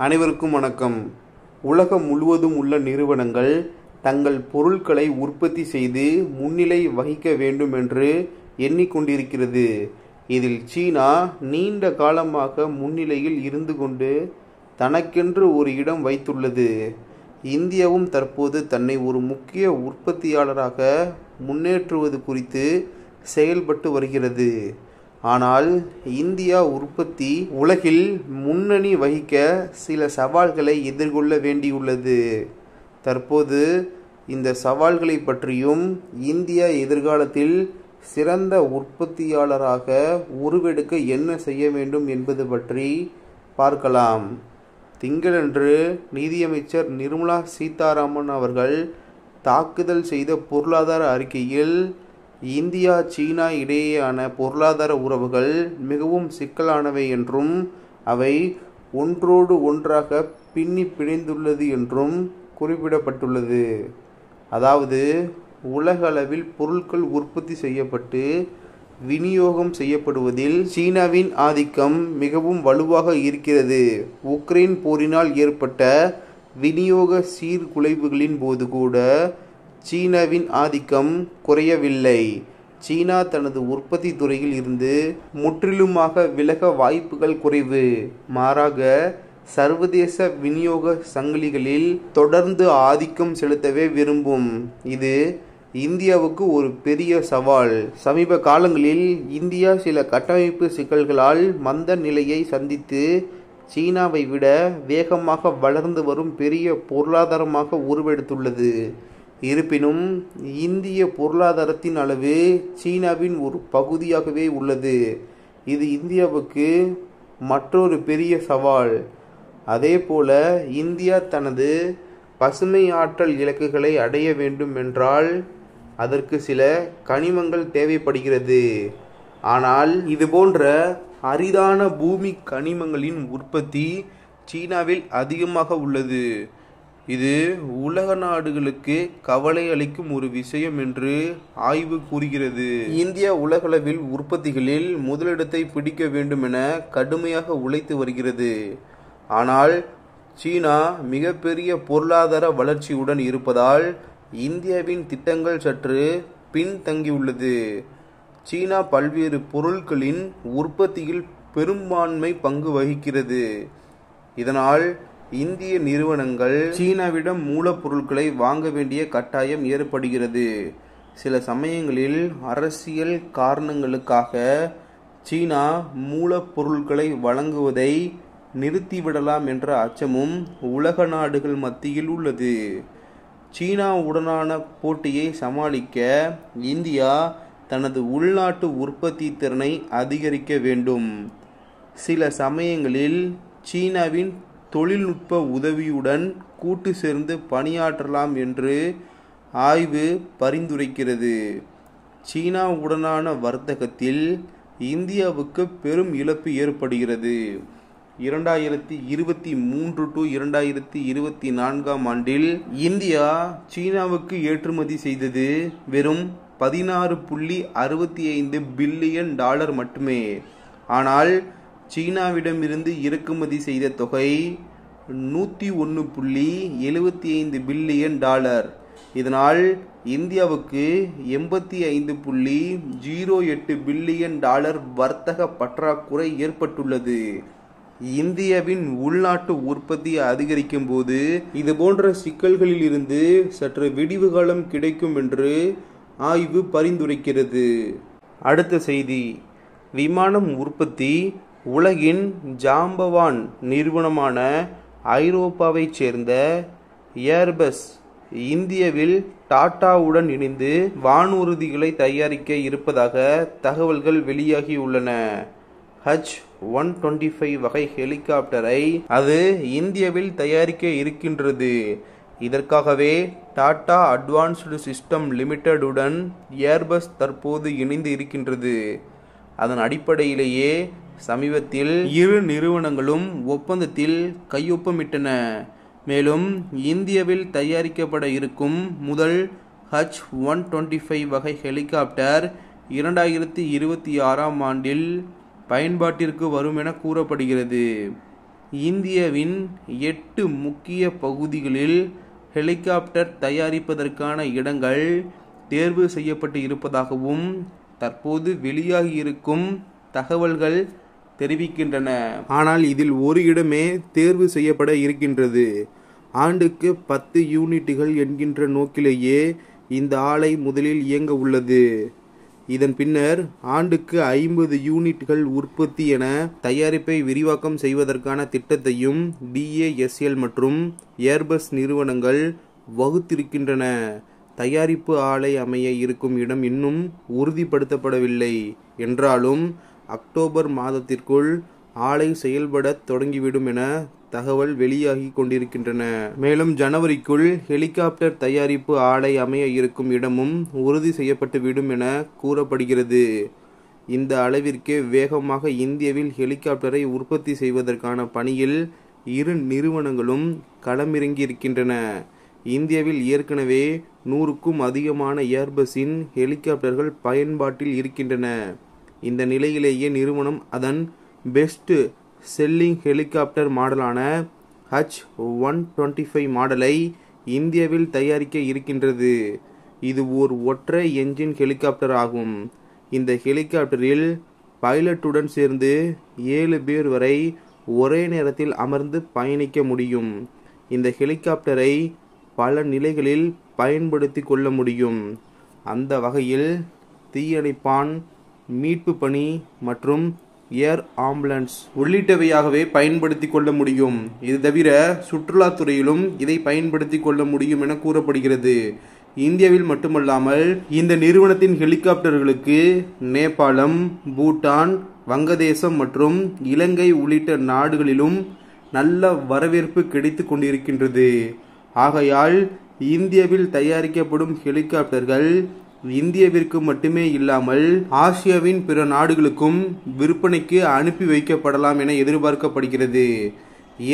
அனைவருக்கும் வணக்கம். உலகம் முழுவதும் உள்ள நிறுவனங்கள் தங்கள் பொருட்களை உற்பத்தி செய்து முன்னிலை வகிக்க வேண்டும் என்று எண்ணிக்கொண்டிருக்கிறது. இதில் சீனா நீண்ட காலமாக முன்னிலையில் இருந்து கொண்டு தனக்கென்று ஒரு இடம் வைத்துள்ளது. இந்தியாவும் தற்போது தன்னை ஒரு முக்கிய உற்பத்தியாளராக முன்னேற்றுவது குறித்து செயல்பட்டு வருகிறது. ஆனால் இந்தியா உற்பத்தி உலகில் முன்னணி வகிக்க சில சவால்களை எதிர்கொள்ள வேண்டியுள்ளது. தற்போது இந்த சவால்களை பற்றியும் இந்தியா எதிர்காலத்தில் சிறந்த உற்பத்தியாளராக உருவெடுக்க என்ன செய்ய வேண்டும் என்பது பற்றி பார்க்கலாம். திங்களன்று நிதியமைச்சர் நிர்மலா சீதாராமன் அவர்கள் தாக்கல் செய்த பொருளாதார அறிக்கையில் இந்தியா சீனா இடையேயான பொருளாதார உறவுகள் மிகவும் சிக்கலானவை என்றும் அவை ஒன்றோடு ஒன்றாக பின்னி பிணைந்துள்ளது என்றும் குறிப்பிடப்பட்டுள்ளது. அதாவது உலக அளவில் பொருட்கள் உற்பத்தி செய்யப்பட்டு விநியோகம் செய்யப்படுவதில் சீனாவின் ஆதிக்கம் மிகவும் வலுவாக இருக்கிறது. உக்ரைன் போரினால் ஏற்பட்ட விநியோக சீர்குலைவுகளின் போது கூட சீனாவின் ஆதிக்கம் குறையவில்லை. சீனா தனது உற்பத்தி துறையில் இருந்து முற்றிலுமாக விலக வாய்ப்புகள் குறைவு. மாறாக சர்வதேச விநியோக சங்கிலிகளில் தொடர்ந்து ஆதிக்கம் செலுத்தவே விரும்பும். இது இந்தியாவுக்கு ஒரு பெரிய சவால். சமீப காலங்களில் இந்தியா சில கட்டமைப்பு சிக்கல்களால் மந்த நிலையை சந்தித்து சீனாவை விட வேகமாக வளர்ந்து வரும் பெரிய பொருளாதாரமாக உருவெடுத்துள்ளது. இருப்பினும் இந்திய பொருளாதாரத்தின் அளவு சீனாவின் ஒரு பகுதியாகவே உள்ளது. இது இந்தியாவுக்கு மற்றொரு பெரிய சவால். அதேபோல இந்தியா தனது பசுமை ஆற்றல் இலக்குகளை அடைய வேண்டும் என்றால் அதற்கு சில கனிமங்கள் தேவைப்படுகிறது. ஆனால் இதுபோன்ற அரிதான பூமி கனிமங்களின் உற்பத்தி சீனாவில் அதிகமாக உள்ளது. இது உலக நாடுகளுக்கு கவலை அளிக்கும் ஒரு விஷயம் என்று ஆய்வு கூறுகிறது. இந்தியா உலகளவில் உற்பத்திகளில் முதலிடத்தை பிடிக்க வேண்டும் என கடுமையாக உழைத்து வருகிறது. ஆனால் சீனா மிகப்பெரிய பொருளாதார வளர்ச்சியுடன் இருப்பதால் இந்தியாவின் திட்டங்கள் சற்று பின்தங்கியுள்ளது. சீனா பல்வேறு பொருட்களின் உற்பத்தியில் பெரும்பான்மை பங்கு வகிக்கிறது. இதனால் இந்திய நிறுவனங்கள் சீனாவிடம் மூலப்பொருட்களை வாங்க வேண்டிய கட்டாயம் ஏற்படுகிறது. சில சமயங்களில் அரசியல் காரணங்களுக்காக சீனா மூலப்பொருட்களை வழங்குவதை நிறுத்திவிடலாம் என்ற அச்சமும் உலக நாடுகள் மத்தியில் உள்ளது. சீனாவுடனான போட்டியை சமாளிக்க இந்தியா தனது உள்நாட்டு உற்பத்தி திறனை அதிகரிக்க வேண்டும். சில சமயங்களில் சீனாவின் தொழில்நுட்ப உதவியுடன் கூட்டு சேர்ந்து பணியாற்றலாம் என்று ஆய்வு பரிந்துரைக்கிறது. சீனாவுடனான வர்த்தகத்தில் இந்தியாவுக்கு பெரும் இழப்பு ஏற்படுகிறது. 2023 to 2024 ஆண்டில் இந்தியா சீனாவுக்கு ஏற்றுமதி செய்தது வெறும் $16.65 பில்லியன் மட்டுமே. ஆனால் சீனாவிடமிருந்து இறக்குமதி செய்த தொகை $101.75 பில்லியன். இதனால் இந்தியாவுக்கு $85.08 பில்லியன் வர்த்தக பற்றாக்குறை ஏற்பட்டுள்ளது. இந்தியாவின் உள்நாட்டு உற்பத்தி அதிகரிக்கும் போது இதுபோன்ற சிக்கல்களில் இருந்து சற்று விடிவு காலம் கிடைக்கும் என்று ஆய்வு பரிந்துரைக்கிறது. அடுத்த செய்தி. விமானம் உற்பத்தி உலகின் ஜாம்பவான் நிறுவனமான ஐரோப்பாவைச் சேர்ந்த ஏர்பஸ் இந்தியாவில் டாடாவுடன் இணைந்து வானூர்திகளை தயாரிக்க இருப்பதாக தகவல்கள் வெளியாகியுள்ளன. H-125 வகை ஹெலிகாப்டரை அது இந்தியாவில் தயாரிக்க இருக்கின்றது. இதற்காகவே டாடா அட்வான்ஸ்டு சிஸ்டம் லிமிடெடுடன் ஏர்பஸ் தற்போது இணைந்து இருக்கின்றது. அதன் அடிப்படையிலேயே சமீபத்தில் இரு நிறுவனங்களும் ஒப்பந்தத்தில் கையொப்பமிட்டன. மேலும் இந்தியாவில் தயாரிக்கப்பட இருக்கும் முதல் H-125 வகை ஹெலிகாப்டர் 2026 ஆண்டில் பயன்பாட்டிற்கு வரும் என கூறப்படுகிறது. இந்தியாவின் 8 முக்கிய பகுதிகளில் ஹெலிகாப்டர் தயாரிப்பதற்கான இடங்கள் தேர்வு செய்யப்பட்டு இருப்பதாகவும் தற்போது வெளியாகி இருக்கும் தகவல்கள் தெரிவிக்கின்றன. ஆனால் இதில் ஒரு இடமே தேர்வு செய்யப்பட இருக்கின்றது. ஆண்டுக்கு 10 யூனிட்டுகள் என்கின்ற நோக்கிலேயே இந்த ஆலை முதலில் இயங்க உள்ளது. இதன் பின்னர் ஆண்டுக்கு 50 யூனிட்டுகள் உற்பத்தி என தயாரிப்பை விரிவாக்கம் செய்வதற்கான திட்டத்தையும் DASL மற்றும் ஏர்பஸ் நிறுவனங்கள் வகுத்திருக்கின்றன. தயாரிப்பு ஆலை அமைய இருக்கும் இடம் இன்னும் உறுதிப்படுத்தப்படவில்லை என்றாலும் அக்டோபர் மாதத்திற்குள் ஆலை செயல்பட தொடங்கிவிடும் என தகவல் வெளியாகி கொண்டிருக்கின்றன. மேலும் ஜனவரிக்குள் ஹெலிகாப்டர் தயாரிப்பு ஆலை அமைய இருக்கும் இடமும் உறுதி செய்யப்பட்டுவிடும் என கூறப்படுகிறது. இந்த அளவிற்கு வேகமாக இந்தியாவில் ஹெலிகாப்டரை உற்பத்தி செய்வதற்கான பணியில் இரு நிறுவனங்களும் களமிறங்கி இருக்கின்றன. இந்தியாவில் ஏற்கனவே 100க்கும் அதிகமான ஏர்பஸின் ஹெலிகாப்டர்கள் பயன்பாட்டில் இருக்கின்றன. இந்த நிலையிலேயே நிறுவனம் அதன் பெஸ்ட் செல்லிங் ஹெலிகாப்டர் மாடலான H-125 மாடலை இந்தியாவில் தயாரிக்க இருக்கின்றது. இது ஓர் ஒற்றை என்ஜின் ஹெலிகாப்டர் ஆகும். இந்த ஹெலிகாப்டரில் பைலட்டுடன் சேர்ந்து 7 பேர் வரை ஒரே நேரத்தில் அமர்ந்து பயணிக்க முடியும். இந்த ஹெலிகாப்டரை பல நிலைகளில் பயன்படுத்தி கொள்ள முடியும். அந்த வகையில் தீயணைப்பான், மீட்பு பணி மற்றும் ஏர் ஆம்புலன்ஸ் உள்ளிட்டவையாகவே பயன்படுத்தி கொள்ள முடியும். இது தவிர சுற்றுலாத்துறையிலும் இதை பயன்படுத்தி கொள்ள முடியும் என கூறப்படுகிறது. இந்தியாவில் மட்டுமல்லாமல் இந்த நிறுவனத்தின் ஹெலிகாப்டர்களுக்கு நேபாளம், பூட்டான், வங்கதேசம் மற்றும் இலங்கை உள்ளிட்ட நாடுகளிலும் நல்ல வரவேற்பு கிடைத்து கொண்டிருக்கின்றது. ஆகையால் இந்தியாவில் தயாரிக்கப்படும் ஹெலிகாப்டர்கள் இந்தியாவிற்கு மட்டுமே இல்லாமல் ஆசியாவின் பிற நாடுகளுக்கும் விற்பனைக்கு அனுப்பி வைக்கப்படலாம் என எதிர்பார்க்கப்படுகிறது.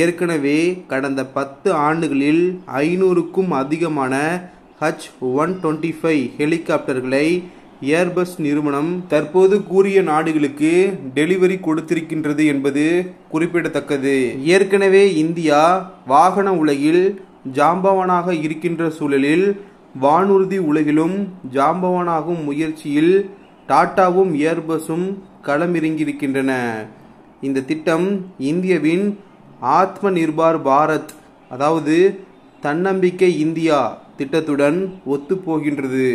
ஏற்கனவே கடந்த 10 ஆண்டுகளில் 500க்கும் அதிகமான H-125 ஹெலிகாப்டர்களை ஏர்பஸ் நிறுவனம் தற்போது கூறிய நாடுகளுக்கு டெலிவரி கொடுத்திருக்கின்றது என்பது குறிப்பிடத்தக்கது. ஏற்கனவே இந்தியா வாகன உலகில் ஜாம்பவானாக இருக்கின்ற சூழலில் வானூர்தி உலகிலும் ஜாம்பவானாகும் முயற்சியில் டாட்டாவும் ஏர்பஸும் களமிறங்கியிருக்கின்றன. இந்த திட்டம் இந்தியாவின் ஆத்ம நிர்பார் பாரத், அதாவது தன்னம்பிக்கை இந்தியா திட்டத்துடன் ஒத்துப்போகின்றது.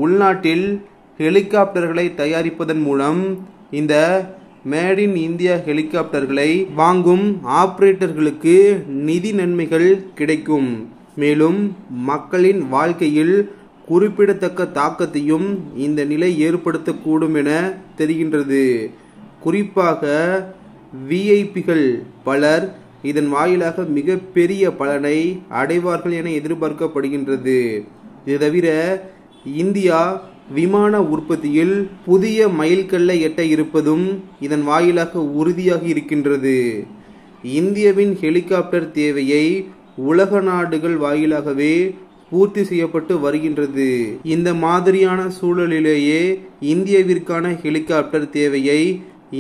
உள்நாட்டில் ஹெலிகாப்டர்களை தயாரிப்பதன் மூலம் இந்த மேட் இன் இந்தியா ஹெலிகாப்டர்களை வாங்கும் ஆபரேட்டர்களுக்கு நிதி நன்மைகள் கிடைக்கும். மேலும் மக்களின் வாழ்க்கையில் குறிப்பிடத்தக்க தாக்கத்தையும் இந்த நிலை ஏற்படுத்தக்கூடும் என தெரிகின்றது. குறிப்பாக விஐபிகள் பலர் இதன் வாயிலாக மிக பெரிய பலனை அடைவார்கள் என எதிர்பார்க்கப்படுகின்றது. இது தவிர இந்தியா விமான உற்பத்தியில் புதிய மைல்கல்லை எட்ட இருப்பதும் இதன் வாயிலாக உறுதியாகி இருக்கின்றது. இந்தியாவின் ஹெலிகாப்டர் தேவையை உலக நாடுகள் வாயிலாகவே பூர்த்தி செய்யப்பட்டு வருகின்றது. இந்த மாதிரியான சூழலிலேயே இந்தியாவிற்கான ஹெலிகாப்டர் தேவையை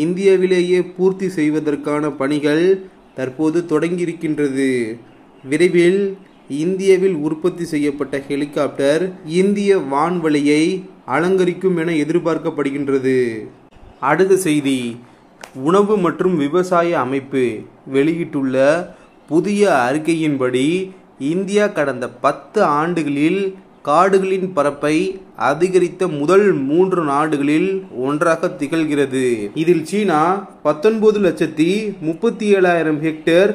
இந்தியாவிலேயே பூர்த்தி செய்வதற்கான பணிகள் தற்போது தொடங்கியிருக்கின்றது. விரைவில் இந்தியாவில் உற்பத்தி செய்யப்பட்ட ஹெலிகாப்டர் இந்திய வான்வெளியை அலங்கரிக்கும் என எதிர்பார்க்கப்படுகின்றது. அடுத்த செய்தி, உணவு மற்றும் விவசாய அமைப்பு வெளியிட்டுள்ள புதிய அறிக்கையின்படி இந்தியா கடந்த 10 ஆண்டுகளில் காடுகளின் பரப்பை அதிகரித்த முதல் 3 நாடுகளில் ஒன்றாக திகழ்கிறது. இதில் சீனா 19,37,000 ஹெக்டேர்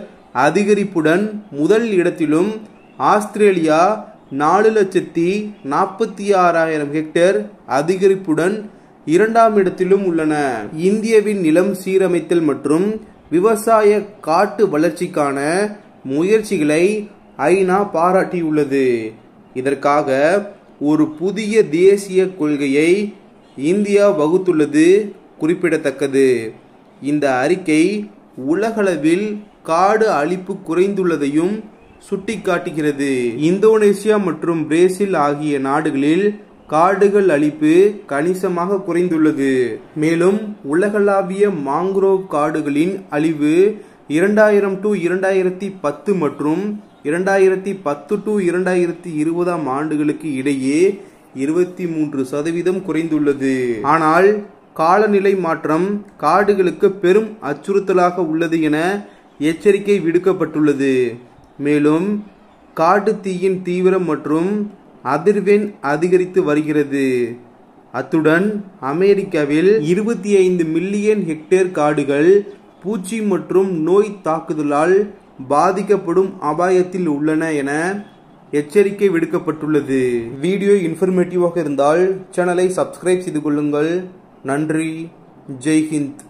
அதிகரிப்புடன் முதல் இடத்திலும், ஆஸ்திரேலியா 4,46,000 ஹெக்டேர் அதிகரிப்புடன் 2ஆம் இடத்திலும் உள்ளன. இந்தியாவின் நிலம் சீரமைத்தல் மற்றும் விவசாய காட்டு வளர்ச்சிக்கான முயற்சிகளை ஐநா பாராட்டியுள்ளது. இதற்காக ஒரு புதிய தேசிய கொள்கையை இந்தியா வகுத்துள்ளது குறிப்பிடத்தக்கது. இந்த அறிக்கை உலகளவில் காடு அழிப்பு குறைந்துள்ளதையும் சுட்டிக்காட்டுகிறது. இந்தோனேசியா மற்றும் பிரேசில் ஆகிய நாடுகளில் காடுகள் அழிப்பு கணிசமாக குறைந்துள்ளது. மேலும் உலகளாவிய மாங்குரோவ் காடுகளின் அழிவு 2000 to 2010 மற்றும் 2010 to 2020 ஆண்டுகளுக்கு இடையே 23% குறைந்துள்ளது. ஆனால் காலநிலை மாற்றம் காடுகளுக்கு பெரும் அச்சுறுத்தலாக உள்ளது என எச்சரிக்கை விடுக்கப்பட்டுள்ளது. மேலும் காட்டு தீயின் தீவிரம் மற்றும் அதிர்வெண் அதிகரித்து வருகிறது. அத்துடன் அமெரிக்காவில் 25 மில்லியன் ஹெக்டேர் காடுகள் பூச்சி மற்றும் நோய் தாக்குதலால் பாதிக்கப்படும் அபாயத்தில் உள்ளன என எச்சரிக்கை விடுக்கப்பட்டுள்ளது. வீடியோ இன்ஃபர்மேட்டிவாக இருந்தால் சேனலை சப்ஸ்கிரைப் செய்து கொள்ளுங்கள். நன்றி. ஜெய் ஹிந்த்.